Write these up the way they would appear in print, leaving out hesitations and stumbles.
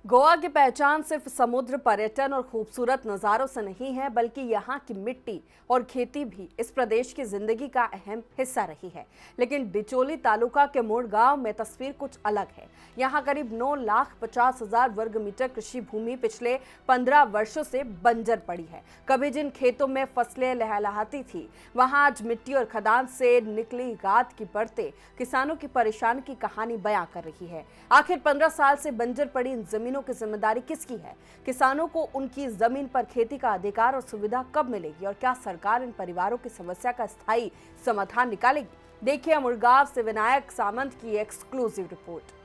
गोवा की पहचान सिर्फ समुद्र, पर्यटन और खूबसूरत नज़ारों से नहीं है, बल्कि यहाँ की मिट्टी और खेती भी इस प्रदेश की जिंदगी का अहम हिस्सा रही है। लेकिन डिचोली तालुका के मुड़ गांव में तस्वीर कुछ अलग है। यहाँ करीब 9,50,000 वर्ग मीटर कृषि भूमि पिछले 15 वर्षों से बंजर पड़ी है। कभी जिन खेतों में फसलें लहलहाती थी, वहाँ आज मिट्टी और खदान से निकली गाद की परतें किसानों की परेशानी की कहानी बयां कर रही है। आखिर 15 साल से बंजर पड़ी इन जमीनों की जिम्मेदारी किसकी है? किसानों को उनकी जमीन पर खेती का अधिकार और सुविधा कब मिलेगी और क्या सरकार इन परिवारों की समस्या का स्थायी समाधान निकालेगी? देखिए मुड़गांव से विनायक सामंत की एक्सक्लूसिव रिपोर्ट।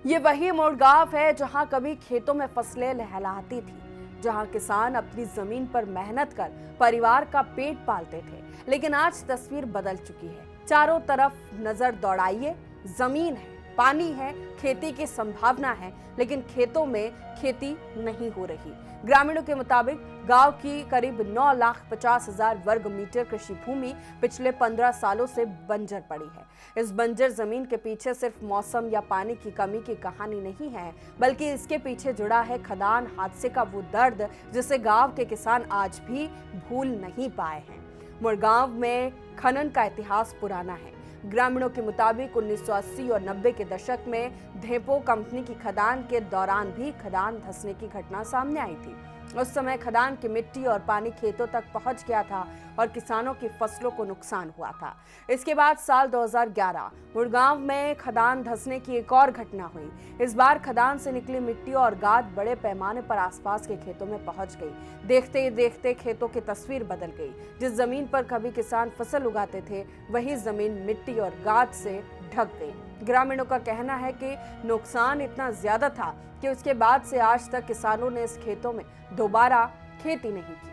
ये वही मुड़गांव है जहां कभी खेतों में फसलें लहलहाती थी, जहां किसान अपनी जमीन पर मेहनत कर परिवार का पेट पालते थे। लेकिन आज तस्वीर बदल चुकी है। चारों तरफ नजर दौड़ाइए, जमीन है, पानी है, खेती की संभावना है, लेकिन खेतों में खेती नहीं हो रही। ग्रामीणों के मुताबिक गांव की करीब 9,50,000 वर्ग मीटर कृषि भूमि पिछले 15 सालों से बंजर पड़ी है। इस बंजर जमीन के पीछे सिर्फ मौसम या पानी की कमी की कहानी नहीं है, बल्कि इसके पीछे जुड़ा है खदान हादसे का वो दर्द जिसे गांव के किसान आज भी भूल नहीं पाए हैं। मुड़गांव में खनन का इतिहास पुराना है। ग्रामीणों के मुताबिक 1980 और 90 के दशक में धेपो कंपनी की खदान के दौरान भी खदान धंसने की घटना सामने आई थी। उस समय खदान की मिट्टी और पानी खेतों तक पहुंच गया था और किसानों की फसलों को नुकसान हुआ था। इसके बाद साल 2011 मुड़गांव में खदान धंसने की एक और घटना हुई। इस बार खदान से निकली मिट्टी और गाद बड़े पैमाने पर आसपास के खेतों में पहुंच गई। देखते ही देखते खेतों की तस्वीर बदल गई। जिस जमीन पर कभी किसान फसल उगाते थे, वही जमीन मिट्टी और गाद से ढक गई। ग्रामीणों का कहना है कि नुकसान इतना ज्यादा था कि उसके बाद से आज तक किसानों ने इस खेतों में दोबारा खेती नहीं की।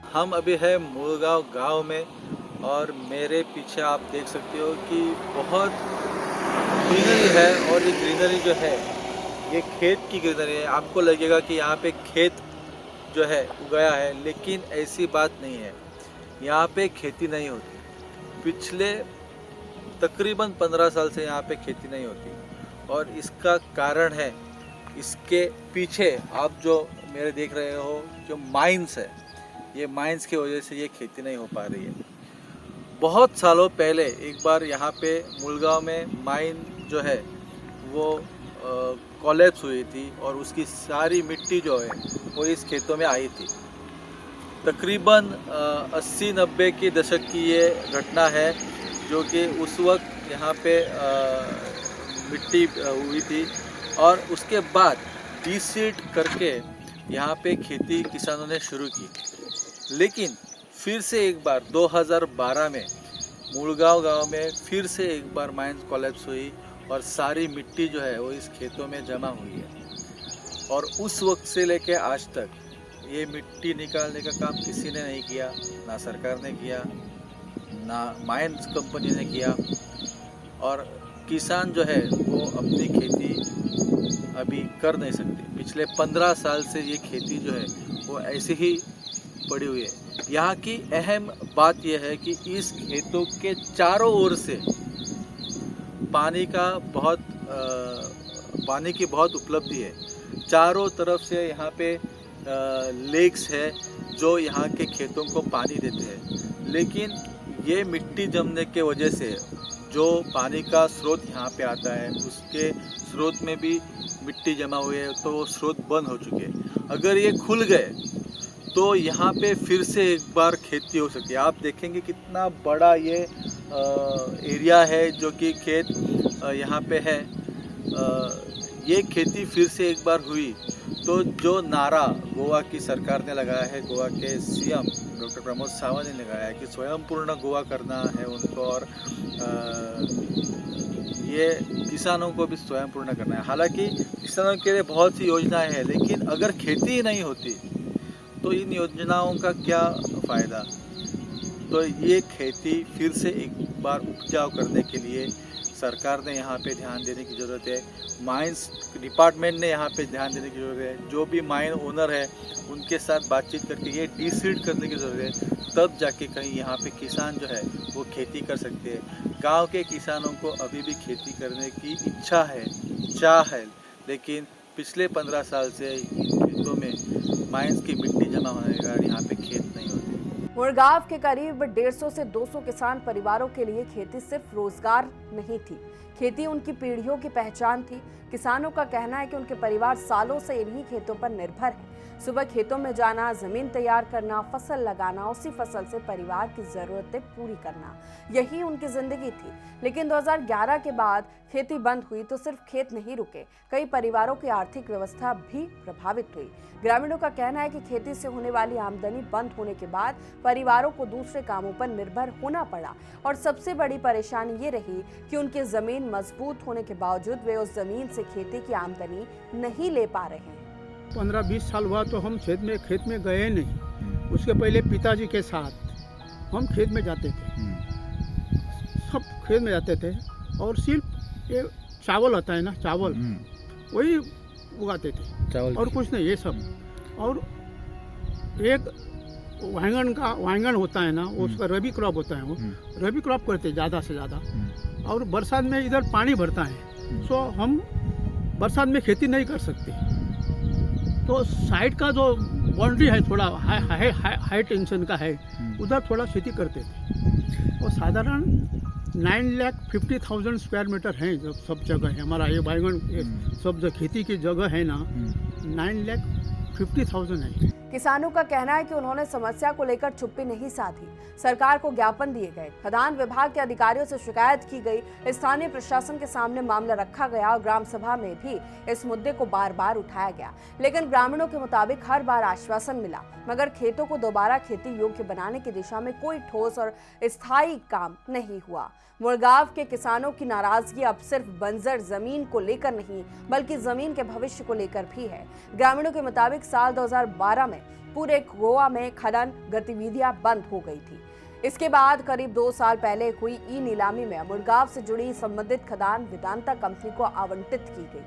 हम अभी है मुड़गांव गांव में और मेरे पीछे आप देख सकते हो कि बहुत ग्रीनरी है और ये ग्रीनरी जो है ये खेत की ग्रीनरी है। आपको लगेगा कि यहाँ पे खेत जो है उगाया है, लेकिन ऐसी बात नहीं है। यहाँ पे खेती नहीं होती। पिछले तकरीबन 15 साल से यहाँ पे खेती नहीं होती और इसका कारण है, इसके पीछे आप जो मेरे देख रहे हो जो माइंस है, ये माइंस की वजह से ये खेती नहीं हो पा रही है। बहुत सालों पहले एक बार यहाँ पे मुड़गांव में माइन जो है वो कोलैप्स हुई थी और उसकी सारी मिट्टी जो है वो इस खेतों में आई थी। तकरीबन 80-90 के दशक की ये घटना है, जो कि उस वक्त यहाँ पे मिट्टी हुई थी और उसके बाद डीसीड करके यहाँ पे खेती किसानों ने शुरू की। लेकिन फिर से एक बार 2012 में मुड़गांव गांव में फिर से एक बार माइंस कोलैप्स हुई और सारी मिट्टी जो है वो इस खेतों में जमा हुई है। और उस वक्त से लेके आज तक ये मिट्टी निकालने का काम किसी ने नहीं किया, ना सरकार ने किया, ना माइंस कंपनी ने किया। और किसान जो है वो अपनी खेती अभी कर नहीं सकते। पिछले 15 साल से ये खेती जो है वो ऐसे ही पड़ी हुई है। यहाँ की अहम बात यह है कि इस खेतों के चारों ओर से पानी की बहुत उपलब्धि है। चारों तरफ से यहाँ पे लेक्स है जो यहाँ के खेतों को पानी देते हैं। लेकिन ये मिट्टी जमने के वजह से जो पानी का स्रोत यहाँ पे आता है, उसके स्रोत में भी मिट्टी जमा हुई है, तो वो स्रोत बंद हो चुके हैं। अगर ये खुल गए तो यहाँ पे फिर से एक बार खेती हो सकती है। आप देखेंगे कितना बड़ा ये एरिया है जो कि खेत यहाँ पे है। ये खेती फिर से एक बार हुई तो जो नारा गोवा की सरकार ने लगाया है, गोवा के सीएम डॉक्टर प्रमोद सावंत ने लगाया है कि स्वयं पूर्ण गोवा करना है उनको, और ये किसानों को भी स्वयं पूर्ण करना है। हालांकि किसानों के लिए बहुत सी योजनाएं हैं, लेकिन अगर खेती ही नहीं होती तो इन योजनाओं का क्या फ़ायदा। तो ये खेती फिर से एक बार उपजाऊ करने के लिए सरकार ने यहाँ पे ध्यान देने की ज़रूरत है। माइंस डिपार्टमेंट ने यहाँ पे ध्यान देने की ज़रूरत है। जो भी माइन ओनर है उनके साथ बातचीत करके ये डीसीड करने की ज़रूरत है, तब जाके कहीं यहाँ पे किसान जो है वो खेती कर सकते हैं। गांव के किसानों को अभी भी खेती करने की इच्छा है, चाह है, लेकिन पिछले 15 साल से इन खेतों में माइंस की मिट्टी जमा होने के कारण यहाँ पे खेत नहीं होते। मुड़गांव के करीब 150 से 200 किसान परिवारों के लिए खेती सिर्फ रोजगार नहीं थी, खेती उनकी पीढ़ियों की पहचान थी। किसानों का कहना है कि उनके परिवार सालों से इन्हीं खेतों पर निर्भर है। सुबह खेतों में जाना, जमीन तैयार करना, फसल लगाना, उसी फसल से परिवार की जरूरतें पूरी करना, यही उनकी जिंदगी थी। लेकिन 2011 के बाद खेती बंद हुई तो सिर्फ खेत नहीं रुके, कई परिवारों की आर्थिक व्यवस्था भी प्रभावित हुई। ग्रामीणों का कहना है कि खेती से होने वाली आमदनी बंद होने के बाद परिवारों को दूसरे कामों पर निर्भर होना पड़ा और सबसे बड़ी परेशानी ये रही कि उनकी जमीन मजबूत होने के बावजूद वे उस जमीन से खेती की आमदनी नहीं ले पा रहे हैं। 15-20 साल हुआ तो हम खेत में गए नहीं। उसके पहले पिताजी के साथ हम खेत में जाते थे, सब खेत में जाते थे और सिर्फ ये चावल होता है ना, चावल वही उगाते थे, चावल और कुछ नहीं, ये सब। और एक वांगन होता है ना, उसका रबी क्रॉप होता है, वो रबी क्रॉप करते ज़्यादा से ज़्यादा। और बरसात में इधर पानी भरता है, सो हम बरसात में खेती नहीं कर सकते। तो साइड का जो बाउंड्री है थोड़ा हाई टेंशन का है, उधर थोड़ा खेती करते थे। और साधारण 9,50,000 स्क्वायर मीटर है जो सब जगह है हमारा, ये बैंगन सब जो खेती की जगह है ना, 9,50,000 है। किसानों का कहना है कि उन्होंने समस्या को लेकर चुप्पी नहीं साधी, सरकार को ज्ञापन दिए गए, खदान विभाग के अधिकारियों से शिकायत की गई, स्थानीय प्रशासन के सामने मामला रखा गया और ग्राम सभा में भी इस मुद्दे को बार बार उठाया गया। लेकिन ग्रामीणों के मुताबिक हर बार आश्वासन मिला, मगर खेतों को दोबारा खेती योग्य बनाने की दिशा में कोई ठोस और स्थायी काम नहीं हुआ। मुड़गांव के किसानों की नाराजगी अब सिर्फ बंजर जमीन को लेकर नहीं, बल्कि जमीन के भविष्य को लेकर भी है। ग्रामीणों के मुताबिक साल 2012 में पूरे गोवा में खनन गतिविधियां बंद हो गई थी। इसके बाद करीब 2 साल पहले हुई ई नीलामी में मुड़गांव से जुड़ी संबंधित खदान वेदांता कंपनी को आवंटित की गई।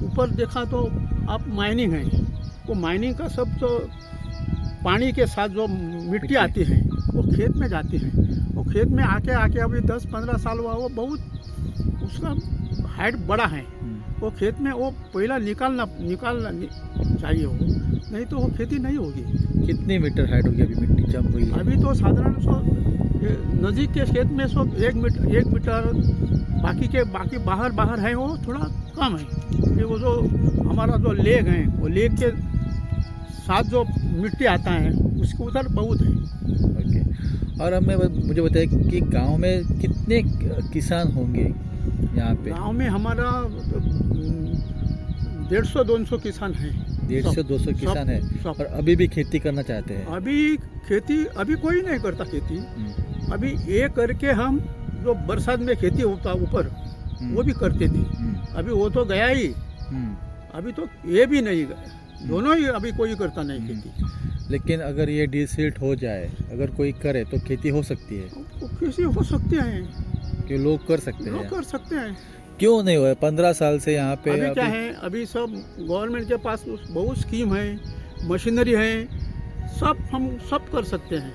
ऊपर देखा तो आप माइनिंग है, वो माइनिंग का सब जो पानी के साथ जो मिट्टी आती है वो खेत में जाती है। वो खेत में आके अभी 10-15 साल हुआ, वो बहुत उसका हाइट बड़ा है। वो खेत में वो पहला निकालना चाहिए, वो नहीं तो वो खेती नहीं होगी। कितने मीटर हाइट होगी अभी मिट्टी जम हुई है? अभी तो साधारण नज़दीक के खेत में 1 मीटर, बाकी बाहर है वो थोड़ा कम है। ये वो जो हमारा जो लेक है, वो लेक के साथ जो मिट्टी आता है उसके उधर बहुत है। ओके। और मुझे बताइए कि गांव में कितने किसान होंगे यहाँ पे? गांव में हमारा 150-200 किसान हैं। 150-200 किसान है और अभी भी खेती करना चाहते हैं? अभी कोई नहीं करता खेती। अभी ये करके हम जो बरसात में खेती होता ऊपर वो भी करते थे, अभी वो तो गया ही, अभी तो ये भी नहीं गया, दोनों ही अभी कोई करता नहीं खेती। लेकिन अगर ये डिसीट हो जाए, अगर कोई करे तो खेती हो सकती है? खेती हो सकते हैं कि लोग कर सकते हैं? लोग कर सकते हैं। क्यों नहीं हुआ? 15 साल से यहाँ पे अभी क्या है, अभी सब गवर्नमेंट के पास बहुत स्कीम है, मशीनरी है, हम सब कर सकते हैं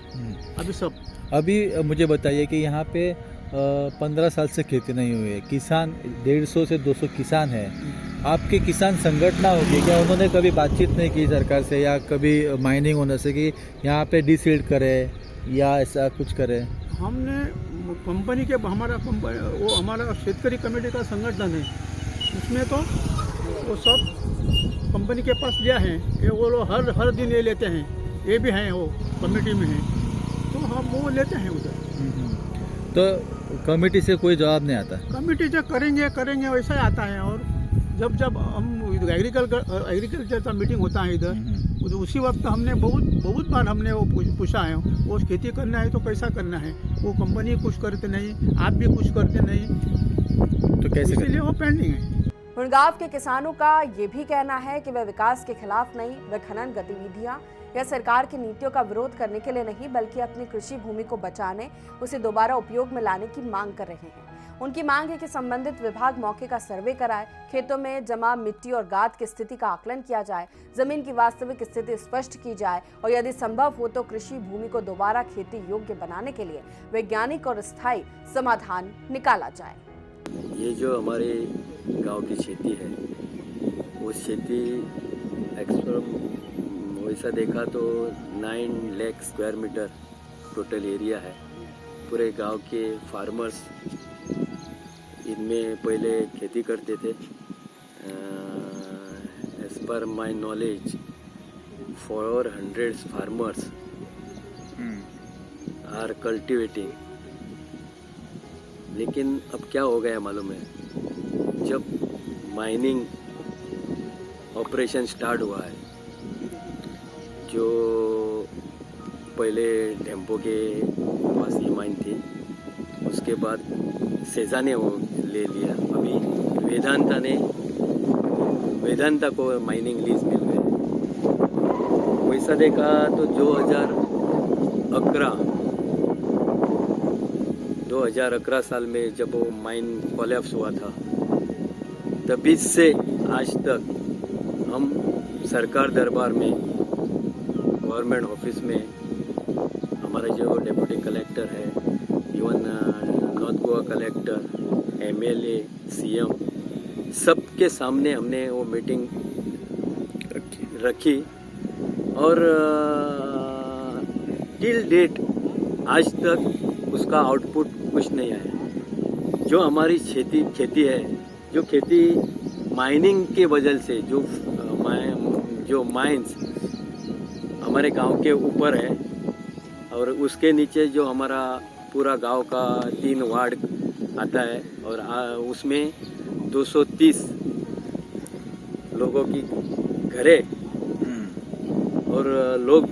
अभी सब। अभी मुझे बताइए कि यहाँ पे 15 साल से खेती नहीं हुई है, किसान 150 से 200 किसान है। आपके किसान संगठन होगी क्या? उन्होंने कभी बातचीत नहीं की सरकार से या कभी माइनिंग होने से कि यहाँ पे डिसीड करे या ऐसा कुछ करे? हमने कंपनी के हमारा शेतकरी कमेटी का संगठन है, उसमें तो वो सब कंपनी के पास लिया है, ये वो लोग हर दिन ये लेते हैं, ये भी हैं वो कमेटी में हैं, तो हम वो लेते हैं उधर। तो कमेटी से कोई जवाब नहीं आता? कमेटी जो करेंगे वैसा ही आता है। और जब हम एग्रीकल्चर का मीटिंग होता है इधर, उसी वक्त हमने बहुत बार हमने वो पूछा है, वो खेती करना है तो कैसा करना है, वो कंपनी कुछ करते नहीं, आप भी कुछ करते नहीं, तो कैसे इसीलिए वो पेंडिंग है। मुड़गांव के किसानों का ये भी कहना है कि वे विकास के खिलाफ नहीं, वे खनन गतिविधियां या सरकार की नीतियों का विरोध करने के लिए नहीं, बल्कि अपनी कृषि भूमि को बचाने, उसे दोबारा उपयोग में लाने की मांग कर रहे हैं। उनकी मांग है कि संबंधित विभाग मौके का सर्वे कराए, खेतों में जमा मिट्टी और गाद की स्थिति का आकलन किया जाए, जमीन की वास्तविक स्थिति स्पष्ट की जाए और यदि संभव हो तो कृषि भूमि को दोबारा खेती योग्य बनाने के लिए वैज्ञानिक और स्थायी समाधान निकाला जाए। ये जो हमारे गांव की खेती है, वो खेती वैसा देखा तो 9 lakh square meter total area है। पूरे गांव के फार्मर्स इनमें पहले खेती करते थे। As per my knowledge 400 farmers are cultivating. लेकिन अब क्या हो गया मालूम है, जब माइनिंग ऑपरेशन स्टार्ट हुआ है, जो पहले टेम्पो के पास ये माइन थी, उसके बाद सेजा ने वो ले लिया, अभी वेदांता को माइनिंग लीज मिल गए। वैसा देखा तो 2011 साल में जब वो माइन कोलैप्स हुआ था, तभी से आज तक हम सरकार दरबार में, गवर्नमेंट ऑफिस में, हमारे जो डिप्टी कलेक्टर है, even north Goa collector, MLA, CM, सबके सामने हमने वो मीटिंग रखी और टिल डेट आज तक उसका आउटपुट कुछ नहीं आया। जो हमारी खेती है, जो खेती माइनिंग के वजह से जो माइंस हमारे गांव के ऊपर है और उसके नीचे जो हमारा पूरा गांव का 3 वार्ड आता है और उसमें 230 लोगों की घरे और लोग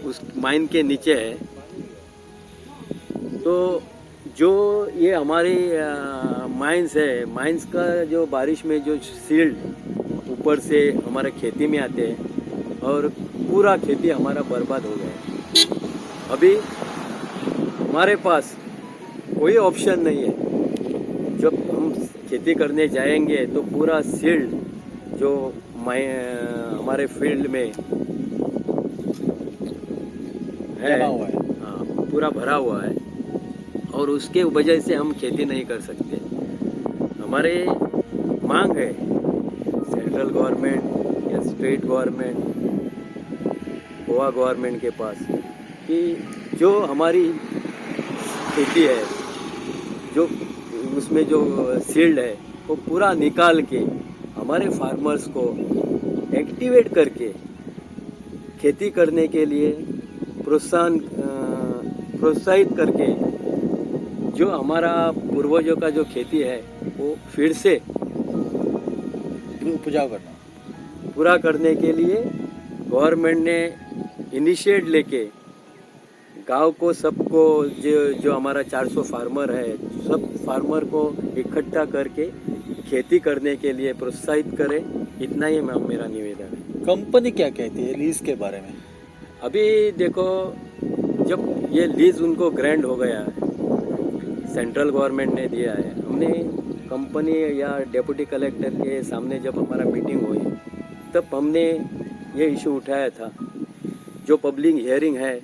उस माइन के नीचे है। तो जो ये हमारी माइंस है, माइंस का जो बारिश में जो सील्ड ऊपर से हमारे खेती में आते हैं और पूरा खेती हमारा बर्बाद हो गया। अभी हमारे पास कोई ऑप्शन नहीं है। जब हम खेती करने जाएंगे तो पूरा सील्ड जो हमारे फील्ड में है, हाँ, पूरा भरा हुआ है और उसके वजह से हम खेती नहीं कर सकते। हमारे मांग है सेंट्रल गवर्नमेंट या स्टेट गवर्नमेंट, गोवा गवर्नमेंट के पास कि जो हमारी खेती है, जो उसमें जो सील्ड है, वो पूरा निकाल के हमारे फार्मर्स को एक्टिवेट करके खेती करने के लिए प्रोत्साहित करके जो हमारा पूर्वजों का जो खेती है वो फिर से उपजाऊ करना, पूरा करने के लिए गवर्नमेंट ने इनिशिएट लेके गांव को सबको जो हमारा 400 फार्मर है, सब फार्मर को इकट्ठा करके खेती करने के लिए प्रोत्साहित करें। इतना ही मेरा निवेदन है। कंपनी क्या कहती है लीज के बारे में? अभी देखो, जब ये लीज उनको ग्रांट हो गया है, सेंट्रल गवर्नमेंट ने दिया है, हमने कंपनी या डिप्टी कलेक्टर के सामने जब हमारा मीटिंग हुई तब हमने ये इशू उठाया था। जो पब्लिक हियरिंग है,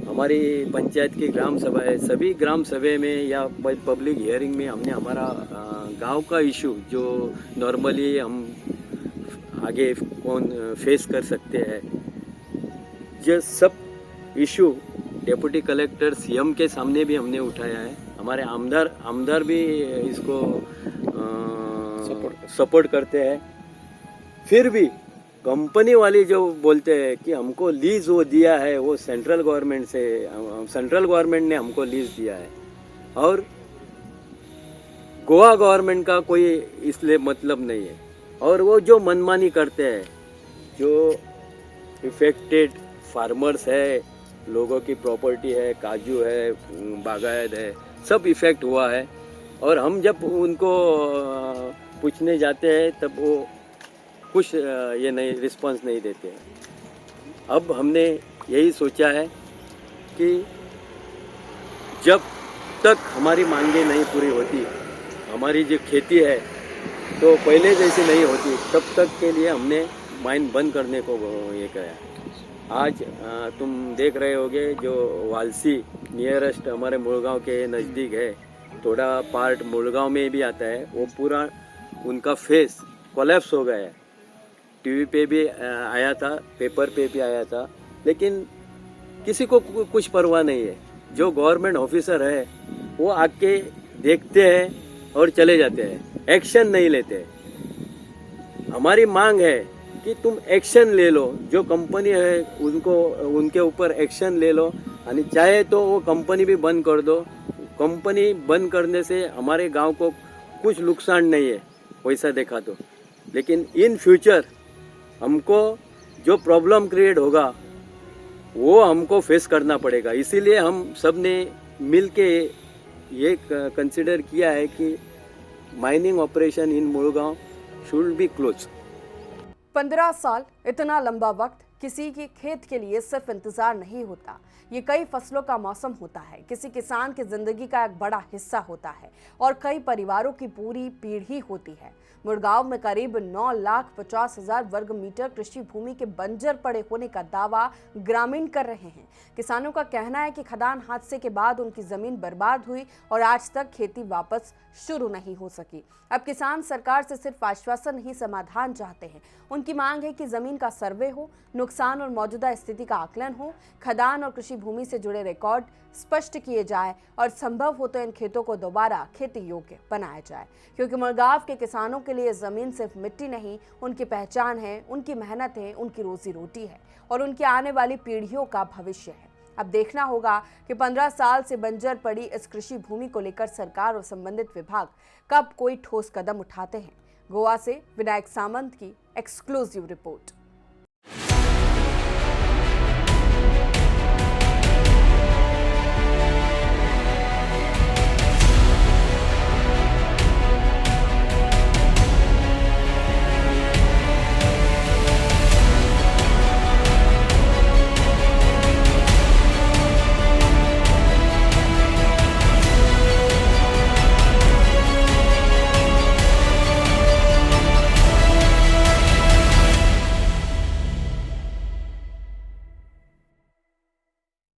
हमारी पंचायत की ग्राम सभा है, सभी ग्राम सभा में या पब्लिक हियरिंग में हमने हमारा गांव का इशू जो नॉर्मली हम आगे कौन फेस कर सकते हैं, ये सब इशू डिप्टी कलेक्टर CM के सामने भी हमने उठाया है। हमारे आमदार भी इसको सपोर्ट करते हैं। फिर भी कंपनी वाले जो बोलते हैं कि हमको लीज वो दिया है, वो सेंट्रल गवर्नमेंट ने हमको लीज दिया है और गोवा गवर्नमेंट का कोई इसलिए मतलब नहीं है। और वो जो मनमानी करते हैं, जो इफेक्टेड फार्मर्स है, लोगों की प्रॉपर्टी है, काजू है, बागायत है, सब इफेक्ट हुआ है। और हम जब उनको पूछने जाते हैं तब वो कुछ ये नहीं रिस्पांस नहीं देते हैं। अब हमने यही सोचा है कि जब तक हमारी मांगें नहीं पूरी होती, हमारी जो खेती है तो पहले जैसी नहीं होती, तब तक के लिए हमने माइन बंद करने को ये किया। आज तुम देख रहे होगे जो वालसी नियरेस्ट हमारे मुड़गांव के नज़दीक है, थोड़ा पार्ट मुड़गांव में भी आता है, वो पूरा उनका फेस कोलैप्स हो गया है। टीवी पे भी आया था, पेपर पे भी आया था, लेकिन किसी को कुछ परवाह नहीं है। जो गवर्नमेंट ऑफिसर है वो आके देखते हैं और चले जाते हैं, एक्शन नहीं लेते। हमारी मांग है कि तुम एक्शन ले लो, जो कंपनी है उनको उनके ऊपर एक्शन ले लो, और चाहे तो वो कंपनी भी बंद कर दो। कंपनी बंद करने से हमारे गांव को कुछ नुकसान नहीं है वैसा देखा तो, लेकिन इन फ्यूचर हमको जो प्रॉब्लम क्रिएट होगा वो हमको फेस करना पड़ेगा। इसीलिए हम सब ने मिल के ये कंसिडर किया है कि mining operation in Mudgaon should be close. 15 साल इतना लंबा वक्त किसी के खेत के लिए सिर्फ इंतजार नहीं होता, ये कई फसलों का मौसम होता है, किसी किसान की जिंदगी का एक बड़ा हिस्सा होता है और कई परिवारों की पूरी पीढ़ी होती है। मुड़गांव में करीब 9,50,000 वर्ग मीटर कृषि भूमि के बंजर पड़े होने का दावा ग्रामीण कर रहे हैं। किसानों का कहना है कि खदान हादसे के बाद उनकी जमीन बर्बाद हुई और आज तक खेती वापस शुरू नहीं हो सकी। अब किसान सरकार से सिर्फ आश्वासन ही समाधान चाहते हैं। उनकी मांग है कि जमीन का सर्वे हो, नुकसान और मौजूदा स्थिति का आकलन हो, खदान और कृषि भूमि से जुड़े रिकॉर्ड स्पष्ट किए जाए और संभव हो तो इन खेतों को दोबारा खेती योग्य बनाया जाए, क्योंकि मुड़गांव के किसानों के लिए जमीन सिर्फ मिट्टी नहीं, उनकी पहचान है, उनकी मेहनत है, उनकी रोजी रोटी है और उनकी आने वाली पीढ़ियों का भविष्य है। अब देखना होगा कि 15 साल से बंजर पड़ी इस कृषि भूमि को लेकर सरकार और संबंधित विभाग कब कोई ठोस कदम उठाते हैं। गोवा से विनायक सामंत की एक्सक्लूसिव रिपोर्ट।